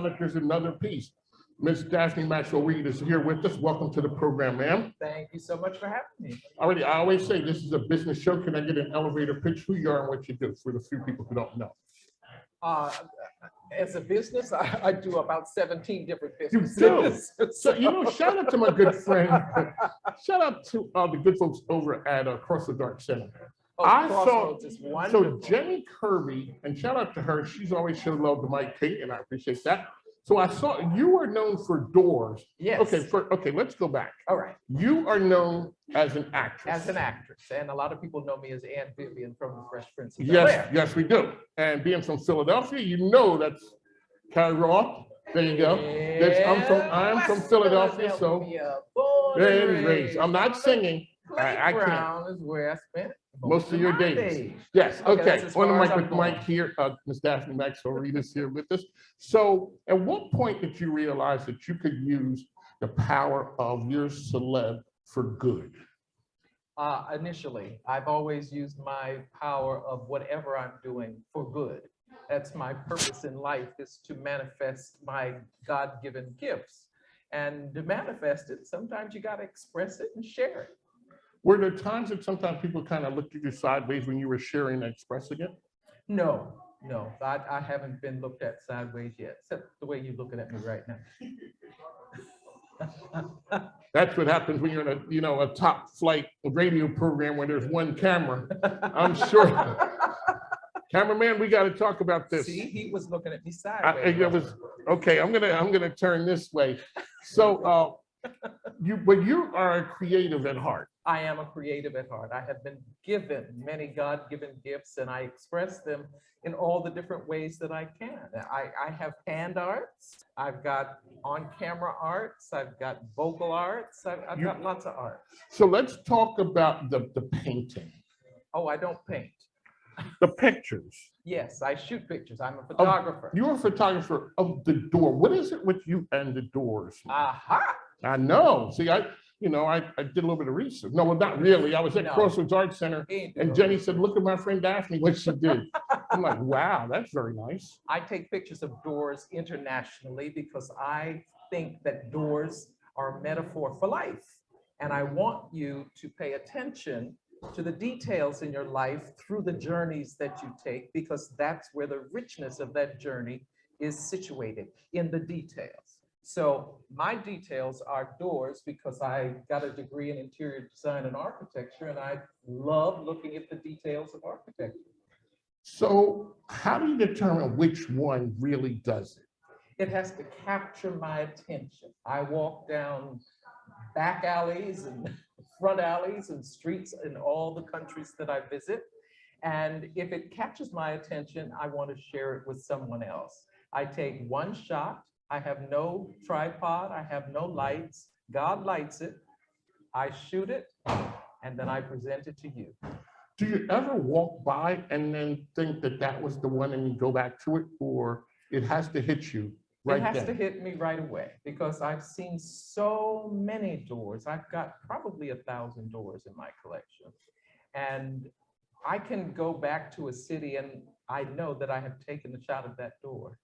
There's another piece. Miss Daphne Max Reid is here with us. Welcome to the program, ma'am. Thank you so much for having me. I always say this is a business show. Can I get an elevator pitch who you are and what you do for the few people who don't know? As a business, I do about 17 different You businesses. do. So, shout out to my good friend. Shout out to the good folks over at Crossroads Art Center. Crossroads is wonderful. So Jenny Kirby, and shout out to her. She's always showed love to Mike Kate, and I appreciate that. So I saw you are known for doors. Yes. Okay, let's go back. All right. You are known as an actress. As an actress, and a lot of people know me as Aunt Vivian from The Fresh Prince of Bel-Air. Yes, we do. And being from Philadelphia, you know that's Carrie Roth. There you go. I'm from Philadelphia, so born and raised. I'm not singing. I can't. Brown is where I spent Most of your days. Yes. Okay. On the mic with Mike here. Miss Daphne Max Reid is here with us. So, at what point did you realize that you could use the power of your celeb for good? Initially, I've always used my power of whatever I'm doing for good. That's my purpose in life, is to manifest my God-given gifts. And to manifest it, sometimes you got to express it and share it. Were there times that sometimes people kind of looked at you sideways when you were sharing and expressing it? No. I haven't been looked at sideways yet, except the way you're looking at me right now. That's what happens when you're in a top flight radio program where there's one camera. I'm sure. Cameraman, we got to talk about this. See, he was looking at me sideways. Okay. I'm gonna turn this way. So, you are a creative at heart. I am a creative at heart. I have been given many God-given gifts, and I express them in all the different ways that I can. I have hand arts. I've got on-camera arts. I've got vocal arts. I've got lots of art. So let's talk about the painting. Oh, I don't paint. The pictures. Yes, I shoot pictures. I'm a photographer. You're a photographer of the door. What is it with you and the doors? Aha! I know. See, I did a little bit of research. No, well, not really. I was at Crossroads Art Center, and Jenny said, "Look at my friend Daphne, what she did." I'm like, wow, that's very nice. I take pictures of doors internationally because I think that doors are a metaphor for life. And I want you to pay attention to the details in your life through the journeys that you take, because that's where the richness of that journey is situated, in the details. So my details are doors because I got a degree in interior design and architecture, and I love looking at the details of architecture. So how do you determine which one really does it? It has to capture my attention. I walk down back alleys and front alleys and streets in all the countries that I visit. And if it catches my attention, I want to share it with someone else. I take one shot. I have no tripod. I have no lights. God lights it. I shoot it, and then I present it to you. Do you ever walk by and then think that that was the one and you go back to it, or it has to hit you right then? It has to hit me right away, because I've seen so many doors. I've got probably 1,000 doors in my collection. And I can go back to a city and I know that I have taken a shot of that door.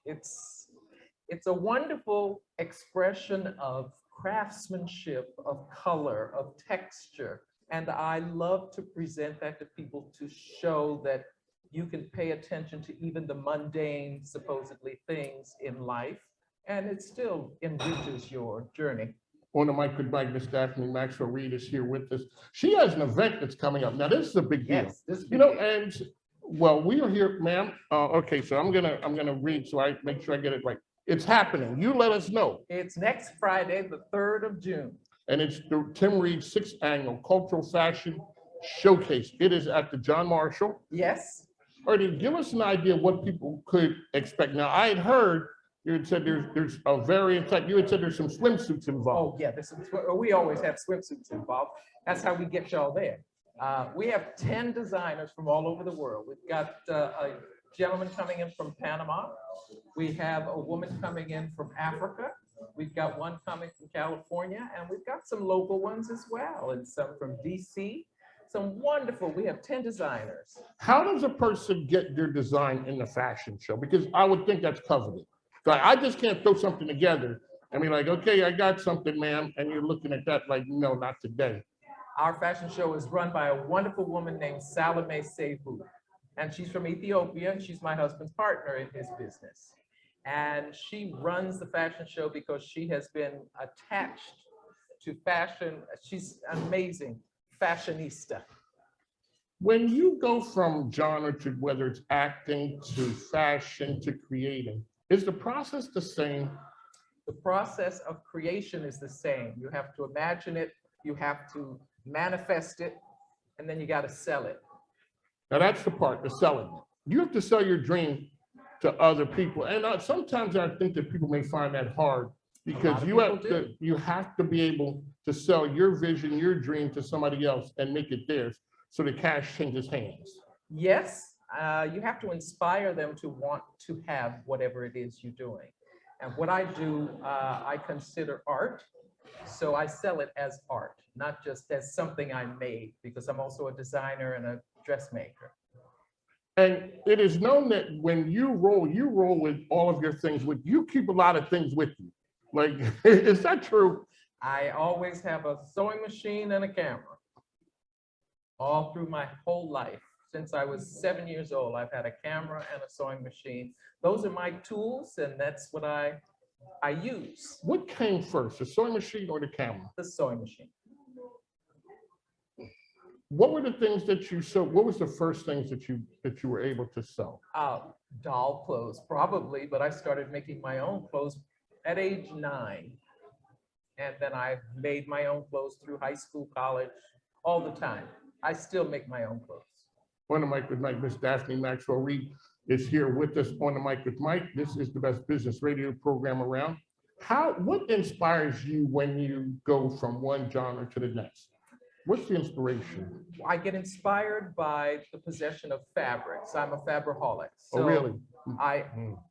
It's a wonderful expression of craftsmanship, of color, of texture. And I love to present that to people, to show that you can pay attention to even the mundane, supposedly, things in life, and it still enriches your journey. On the mic with Miss Daphne Max Reid is here with us. She has an event that's coming up. Now, this is a big deal. Yes, this is big deal. And well, we are here, ma'am. Okay, so I'm gonna read so I make sure I get it right. It's happening. You let us know. It's next Friday, the 3rd of June. And it's the Tim Reid 6th Annual Cultural Fashion Showcase. It is at the John Marshall. Yes. All right, give us an idea of what people could expect. Now, I had heard you had said there's a variant type. You had said there's some swimsuits involved. Oh yeah, we always have swimsuits involved. That's how we get y'all there. We have 10 designers from all over the world. We've got a gentleman coming in from Panama. We have a woman coming in from Africa. We've got one coming from California, and we've got some local ones as well, and some from DC. Some wonderful, we have 10 designers. How does a person get their design in the fashion show? Because I would think that's coveted. Like, I just can't throw something together and be like, okay, I got something, ma'am. And you're looking at that like, no, not today. Our fashion show is run by a wonderful woman named Salome Sefu. And she's from Ethiopia, and she's my husband's partner in his business. And she runs the fashion show because she has been attached to fashion. She's amazing fashionista. When you go from genre to whether it's acting to fashion to creating, is the process the same? The process of creation is the same. You have to imagine it, you have to manifest it, and then you got to sell it. Now that's the part, the selling it. You have to sell your dream to other people. And sometimes I think that people may find that hard because you have to be able to sell your vision, your dream to somebody else and make it theirs so the cash changes hands. Yes, you have to inspire them to want to have whatever it is you're doing. And what I do, I consider art. So I sell it as art, not just as something I made, because I'm also a designer and a dressmaker. And it is known that when you roll with all of your things with you, keep a lot of things with you. Like, is that true? I always have a sewing machine and a camera. All through my whole life. Since I was 7 years old, I've had a camera and a sewing machine. Those are my tools, and that's what I use. What came first, the sewing machine or the camera? The sewing machine. What were the things that you sewed? What was the first things that you were able to sew? Doll clothes, probably, but I started making my own clothes at age 9. And then I made my own clothes through high school, college, all the time. I still make my own clothes. On the Mic with Mike, Miss Daphne Max Reid is here with us on the Mic with Mike. This is the best business radio program around. What inspires you when you go from one genre to the next? What's the inspiration? I get inspired by the possession of fabrics. I'm a fabricaholic. So oh, really?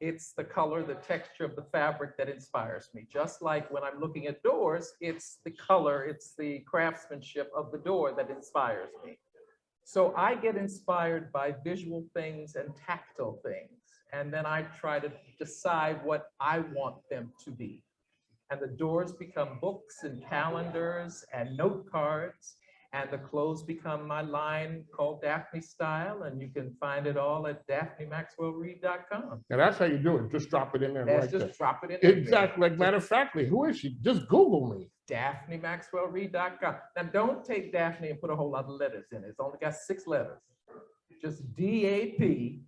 It's the color, the texture of the fabric that inspires me. Just like when I'm looking at doors, it's the color, it's the craftsmanship of the door that inspires me. So I get inspired by visual things and tactile things. And then I try to decide what I want them to be. And the doors become books and calendars and note cards. And the clothes become my line called Daphne Style. And you can find it all at DaphneMaxwellReid.com. Now that's how you do it. Just drop it in there. Just there. Drop it in there. Exactly. Like, matter of factly, who is she? Just Google me. DaphneMaxwellReid.com. Now don't take Daphne and put a whole lot of letters in it. It's only got 6 letters. Just DAPHNE.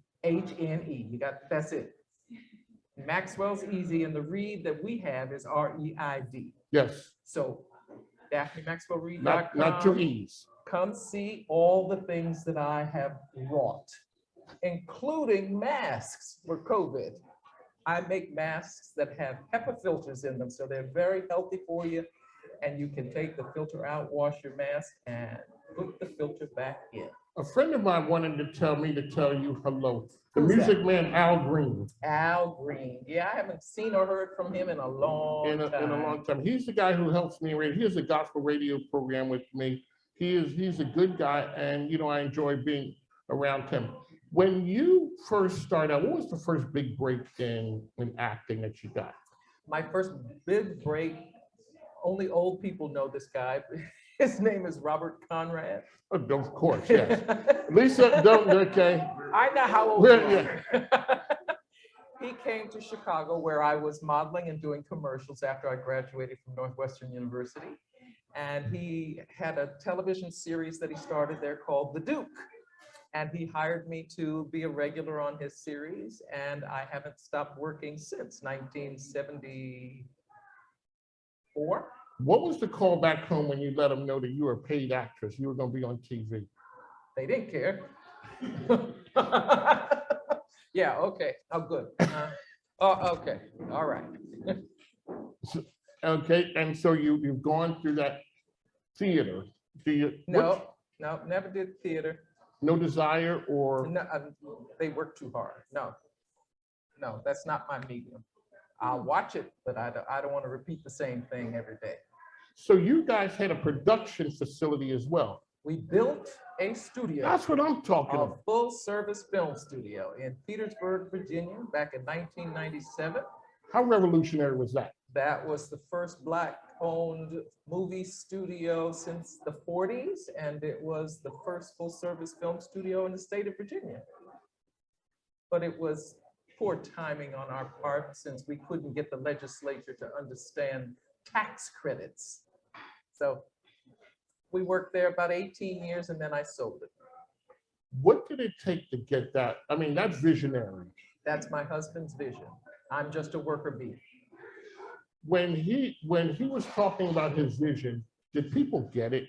That's it. Maxwell's easy, and the Reid that we have is REID. Yes. So DaphneMaxwellReid.com. Not 2 E's. Come see all the things that I have wrought, including masks for COVID. I make masks that have HEPA filters in them, so they're very healthy for you. And you can take the filter out, wash your mask, and put the filter back in. A friend of mine wanted to tell you hello. The music man, Al Green. Al Green. Yeah, I haven't seen or heard from him in a long time. He's the guy who helps me. He has a gospel radio program with me. He's a good guy, and I enjoy being around him. When you first started out, what was the first big break in acting that you got? My first big break, only old people know this guy. His name is Robert Conrad. Oh, of course, yes. Lisa, okay. I know how old you are. He came to Chicago, where I was modeling and doing commercials after I graduated from Northwestern University. And he had a television series that he started there called The Duke. And he hired me to be a regular on his series. And I haven't stopped working since 1974. What was the call back home when you let them know that you were a paid actress? You were going to be on TV. They didn't care. Yeah, okay. Oh, good. Okay. All right. Okay. And so you've gone through that theater. No, never did theater. No desire or? No, they work too hard. No, that's not my medium. I'll watch it, but I don't want to repeat the same thing every day. So you guys had a production facility as well. We built a studio. That's what I'm talking A about. full-service film studio in Petersburg, Virginia, back in 1997. How revolutionary was that? That was the first Black-owned movie studio since the 40s, and it was the first full-service film studio in the state of Virginia. But it was poor timing on our part since we couldn't get the legislature to understand tax credits. So we worked there about 18 years and then I sold it. What did it take to get that? I mean, that's visionary. That's my husband's vision. I'm just a worker bee. When he was talking about his vision, did people get it?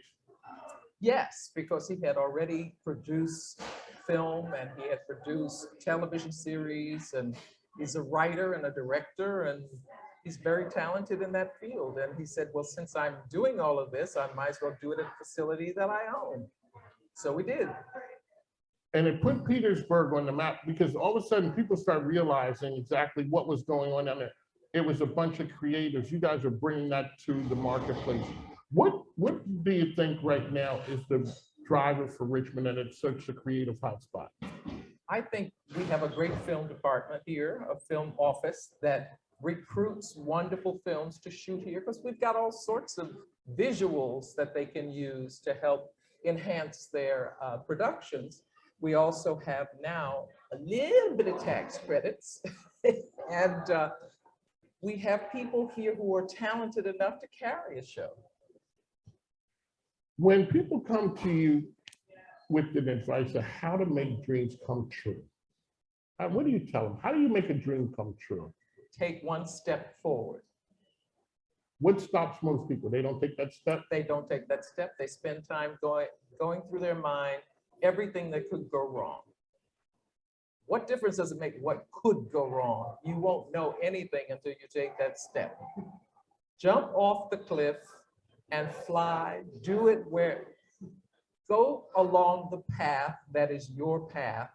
Yes, because he had already produced film and he had produced television series, and he's a writer and a director, and he's very talented in that field. And he said, well, since I'm doing all of this, I might as well do it at a facility that I own. So we did. And it put Petersburg on the map because all of a sudden people start realizing exactly what was going on down there. It was a bunch of creators. You guys are bringing that to the marketplace. What do you think right now is the driver for Richmond and it's such a creative hotspot? I think we have a great film department here, a film office that recruits wonderful films to shoot here because we've got all sorts of visuals that they can use to help enhance their productions. We also have now a little bit of tax credits and we have people here who are talented enough to carry a show. When people come to you with the advice of how to make dreams come true, what do you tell them? How do you make a dream come true? Take one step forward. What stops most people? They don't take that step? They don't take that step. They spend time going through their mind everything that could go wrong. What difference does it make what could go wrong? You won't know anything until you take that step. Jump off the cliff and fly. Do it go along the path that is your path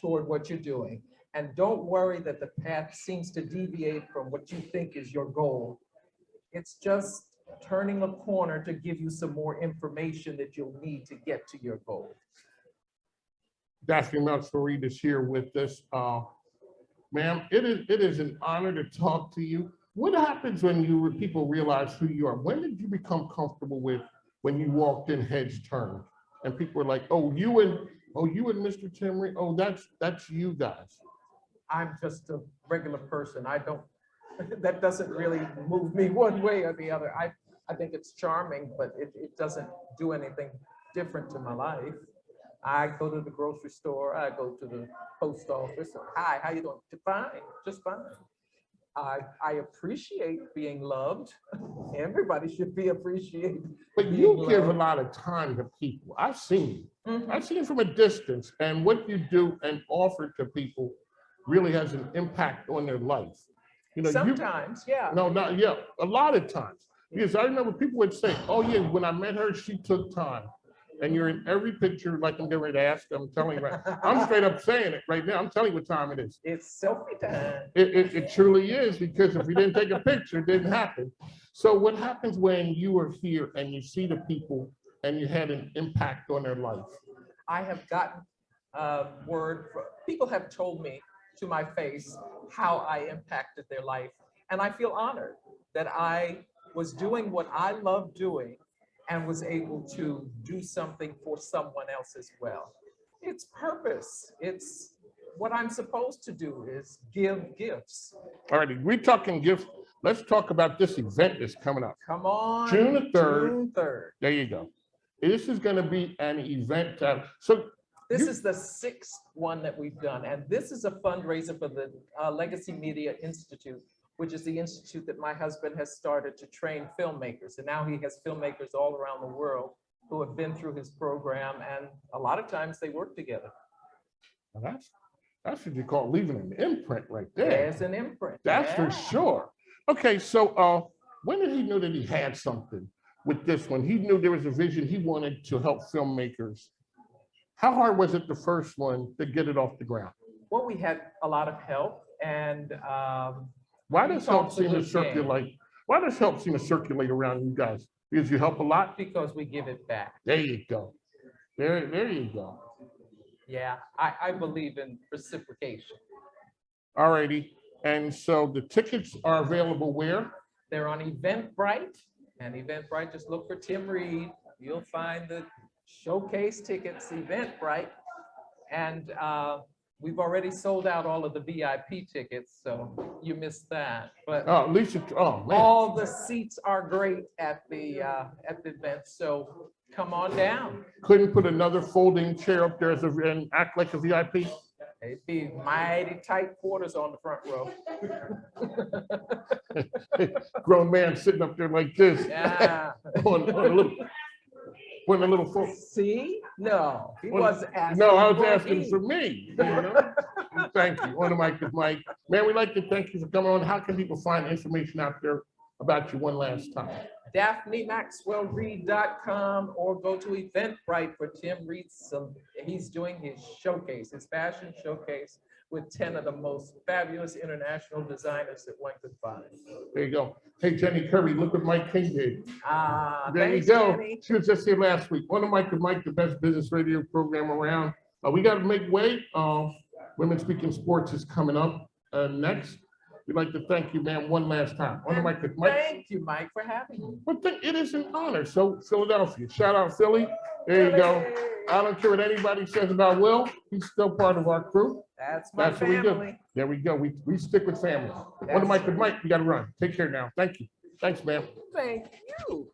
toward what you're doing. And don't worry that the path seems to deviate from what you think is your goal. It's just turning a corner to give you some more information that you'll need to get to your goal. Daphne Max Reid is here with us. Ma'am, it is an honor to talk to you. What happens when people realize who you are? When did you become comfortable with when you walked in, heads turned, and people were like, "Oh, you and Mr. Timry, oh, that's you guys." I'm just a regular person. I don't. That doesn't really move me one way or the other. I think it's charming, but it doesn't do anything different to my life. I go to the grocery store, I go to the post office. Hi, how you doing? Fine, just fine. I appreciate being loved. Everybody should be appreciated. But you give a lot of time to people. I've seen you. Mm-hmm. I've seen you from a distance, and what you do and offer to people really has an impact on their life. You know, sometimes, yeah. No, not yeah. A lot of times, because I remember people would say, "Oh yeah, when I met her, she took time." And you're in every picture, like I'm getting ready to ask. I'm telling you, I'm straight up saying it right now. I'm telling you what time it is. It's selfie time. It truly is, because if we didn't take a picture, it didn't happen. So what happens when you are here and you see the people and you had an impact on their life? I have gotten word from people have told me to my face how I impacted their life. And I feel honored that I was doing what I love doing and was able to do something for someone else as well. It's purpose. It's what I'm supposed to do is give gifts. All righty, we're talking gifts. Let's talk about this event that's coming up. Come on. June the 3rd. June 3rd. There you go. This is going to be an event. This is the 6th one that we've done, and this is a fundraiser for the Legacy Media Institute, which is the institute that my husband has started to train filmmakers. And now he has filmmakers all around the world who have been through his program, and a lot of times they work together. Well, that's what you call leaving an imprint right there. There's an imprint. That's for sure. Okay, so when did he know that he had something with this one? He knew there was a vision. He wanted to help filmmakers. How hard was it the first one to get it off the ground? Well, we had a lot of help, and why does help seem to circulate? Why does help seem to circulate around you guys? Because you help a lot? Because we give it back. There you go. There you go. Yeah, I believe in reciprocation. All righty. And so the tickets are available where? They're on Eventbrite, and Eventbrite, just look for Tim Reid. You'll find the showcase tickets, Eventbrite. And we've already sold out all of the VIP tickets, so you missed that. But Oh, Lisa, oh, man. all the seats are great at the event, so come on down. Couldn't put another folding chair up there and act like a VIP? It'd be mighty tight quarters on the front row. Grown man sitting up there like this. Yeah. on a little phone. See? No, he wasn't asking. No, I was for asking me. for me. You know? Thank you. On the mic is Mike. Man, we'd like to thank you for coming on. How can people find information out there about you one last time? DaphneMaxwellReid.com, or go to Eventbrite for Tim Reid. So he's doing his showcase, his fashion showcase, with 10 of the most fabulous international designers that one could find. There you go. Hey, Jenny Curry, look what Mike King did. There Thanks, you go. Jenny. She was just here last week. On the mic with Mike, the best business radio program around. We got to make way. Women Speaking Sports is coming up next. We'd like to thank you, ma'am, one last time. On the mic with Mike. Thank you, Mike, for having me. Well, it is an honor. So, Philadelphia, shout out Philly. There you go. I don't care what anybody says about Will. He's still part of our crew. That's my That's what we do. family. There we go. We stick with family. On the mic with Mike, we got to run. Take care now. Thank you. Thanks, ma'am. Thank you.